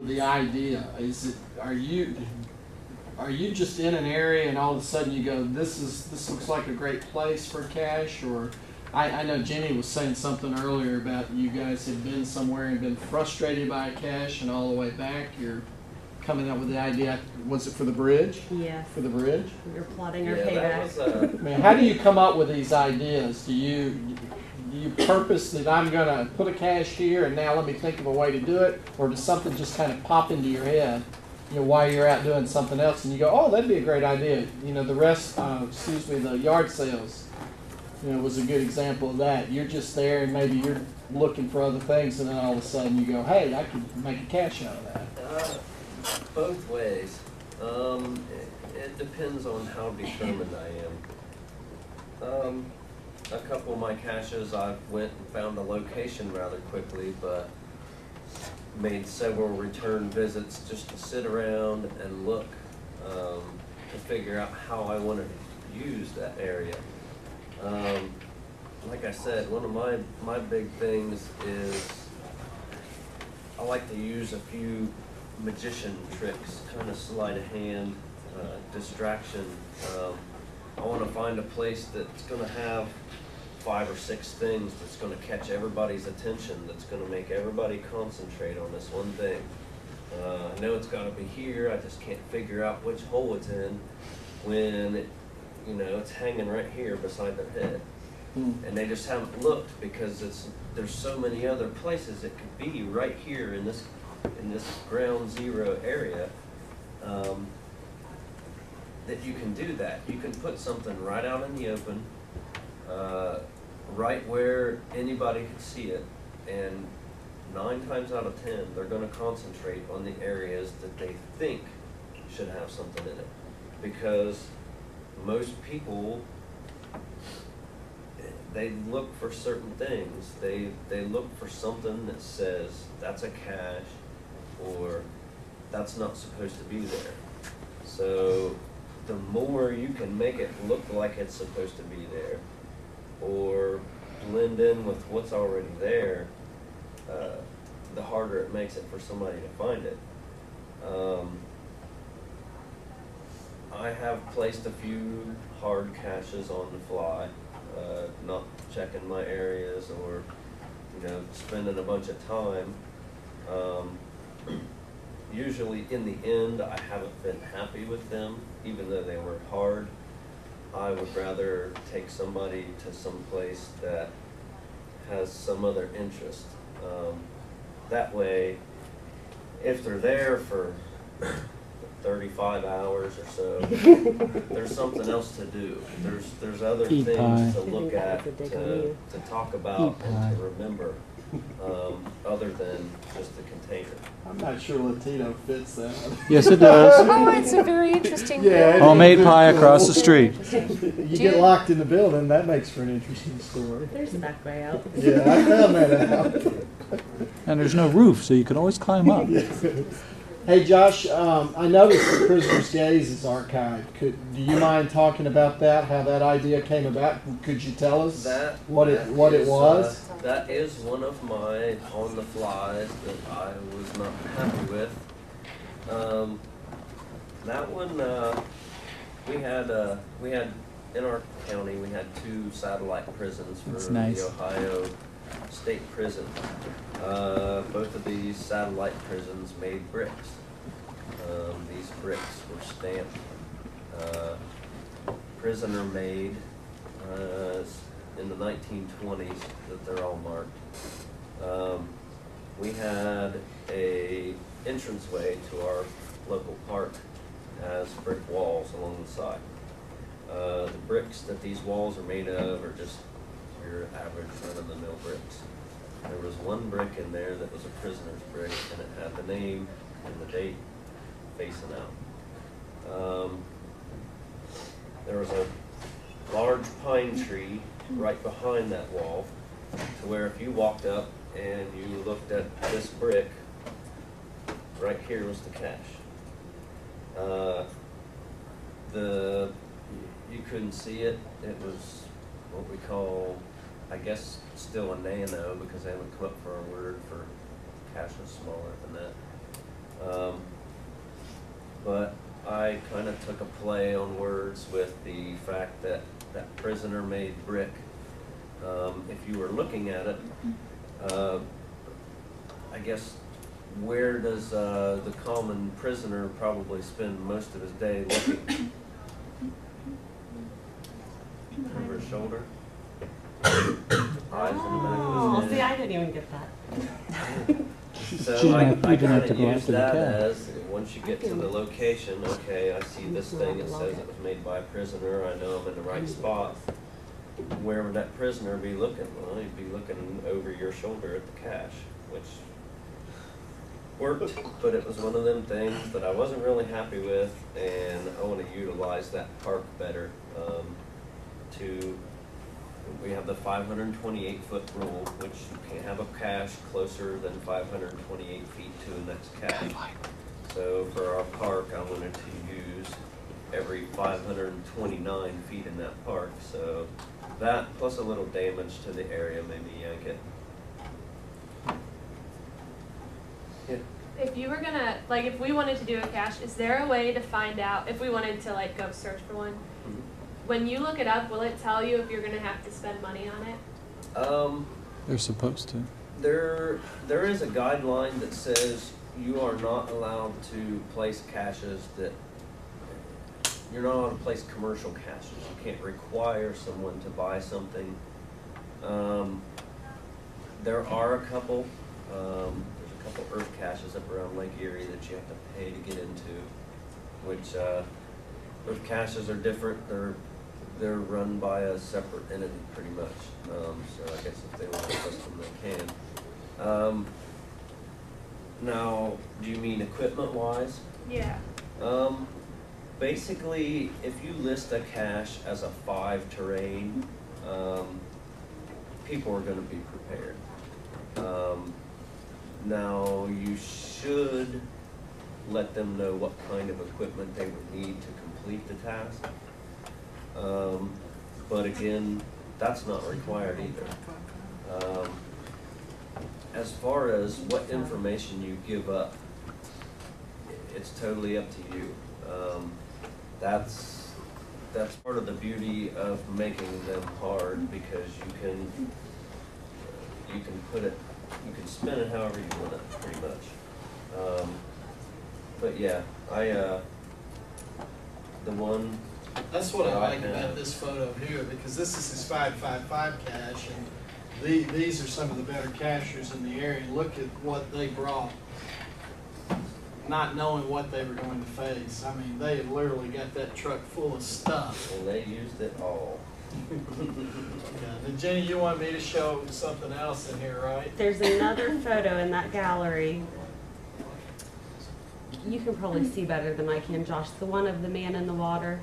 The idea is it, are you just in an area and all of a sudden you go, this looks like a great place for cache? Or I know Jenny was saying something earlier about you guys had been somewhere and been frustrated by a cache, and all the way back you're coming up with the idea. Was it for the bridge? Yeah. For the bridge? You're plotting our payback. I mean, how do you come up with these ideas? Do you purpose that I'm going to put a cache here and now let me think of a way to do it? Or does something just kind of pop into your head, while you're out doing something else and you go, oh, that'd be a great idea? The rest, the yard sales, was a good example of that. You're just there and maybe you're looking for other things, and then all of a sudden you go, hey, I could make a cache out of that. Both ways. It depends on how determined I am. A couple of my caches, I went and found a location rather quickly, but made several return visits just to sit around and look to figure out how I wanted to use that area. Like I said, one of my big things is I like to use a few magician tricks, kind of sleight of hand, distraction. I want to find a place that's going to have 5 or 6 things that's going to catch everybody's attention, that's going to make everybody concentrate on this one thing. I know it's got to be here, I just can't figure out which hole it's in when it's hanging right here beside their head. And they just haven't looked because there's so many other places it could be right here in this ground zero area, that you can do that. You can put something right out in the open, right where anybody can see it, and 9 times out of 10 they're going to concentrate on the areas that they think should have something in it, because most people, they look for certain things. They look for something that says that's a cache or that's not supposed to be there. So the more you can make it look like it's supposed to be there or blend in with what's already there, the harder it makes it for somebody to find it. I have placed a few hard caches on the fly, not checking my areas or spending a bunch of time. Usually in the end I haven't been happy with them, even though they were hard. I would rather take somebody to some place that has some other interest. That way, if they're there for 35 hours or so, there's something else to do. There's other things to look at, to talk about, and to remember, other than just the container. I'm not sure Latino fits that. Yes, it does. Oh, it's a very interesting. Yeah, homemade pie across the street. You get locked in the building, that makes for an interesting story. There's the back way out. Yeah, I found that out. And there's no roof, so you can always climb up. Hey Josh, I noticed the Prisoner's Gaze is archived. Do you mind talking about that, how that idea came about? Could you tell us what it was? That is one of my on-the-flies that I was not happy with. That one, we had in our county, we had 2 satellite prisons for the Ohio State Prison. Both of these satellite prisons made bricks. These bricks were stamped prisoner made in the 1920s, that they're all marked. We had a entranceway to our local park has brick walls along the side. The bricks that these walls are made of are just your average run-of-the-mill bricks. There was one brick in there that was a prisoner's brick, and it had the name and the date facing out. There was a large pine tree right behind that wall, to where if you walked up and you looked at this brick, right here was the cache. You couldn't see it. It was what we call, I guess, still a nano, because they haven't come up for a word for caches smaller than kind of took a play on words with the fact that that prisoner made brick. If you were looking at it, I guess, where does the common prisoner probably spend most of his day looking? Over his shoulder? Eyes in the back Oh, of his see, head. I didn't even get that. So I You didn't have kind to of go use after the that cat. as, once you get to the location, okay, I see this thing, it says it was made by a prisoner, I know I'm in the right spot. Where would that prisoner be looking? Well, he'd be looking over your shoulder at the cache, which worked, but it was one of them things that I wasn't really happy with, and I want to utilize that park better. We have the 528-foot rule, which you can't have a cache closer than 528 feet to the next cache. So for our park, I wanted to use every 529 feet in that park. So that plus a little damage to the area made me yank it. Yeah. If you were gonna, like, if we wanted to do a cache, is there a way to find out if we wanted to, like, go search for one? Mhm. When you look it up, will it tell you if you're gonna have to spend money on it? They're supposed to. There is a guideline that says you are not allowed to place caches that, you're not allowed to place commercial caches. You can't require someone to buy something. There are a couple, there's a couple earth caches up around Lake Erie that you have to pay to get into, which, earth caches are different. They're run by a separate entity pretty much. So I guess if they want to trust them, they can. Now, do you mean equipment-wise? Yeah. Basically, if you list a cache as a 5 terrain, people are going to be prepared. Now, you should let them know what kind of equipment they would need to complete the task. But again, that's not required either. As far as what information you give up, it's totally up to you. That's part of the beauty of making them hard, because you can put it, you can spin it however you want it, pretty much. But yeah, the one. That's what I like Yeah. about this photo here, because this is his 555 cache, and these are some of the better cachers in the area. Look at what they brought, not knowing what they were going to face. I mean, they had literally got that truck full of stuff. And they used it all. Yeah. And Jenny, you want me to show something else in here, right? There's another photo in that gallery. You can probably see better than I can, Josh. The one of the man in the water.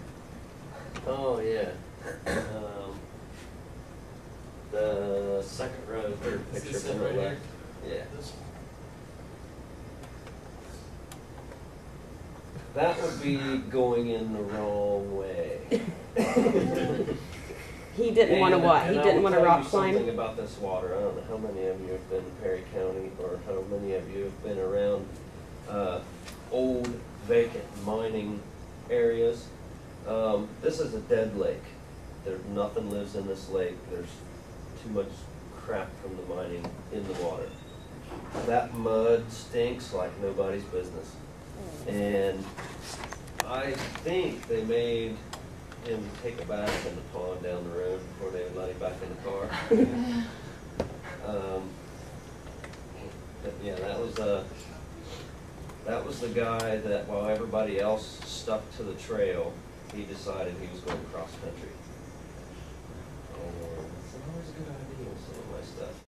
Oh, yeah. The second row, third Is picture this from it the right left. Yeah. This one. That would be going in the wrong way. He didn't want to what? He didn't want to rock Something climb? about this water. I don't know how many of you have been in Perry County, or how many of you have been around old vacant mining areas. This is a dead lake. Nothing lives in this lake. There's too much crap from the mining in the water. That mud stinks like nobody's business. And I think they made him take a bath in the pond down the road before they would let him back in the car. But yeah, that was the guy that, while everybody else stuck to the trail, he decided he was going cross country.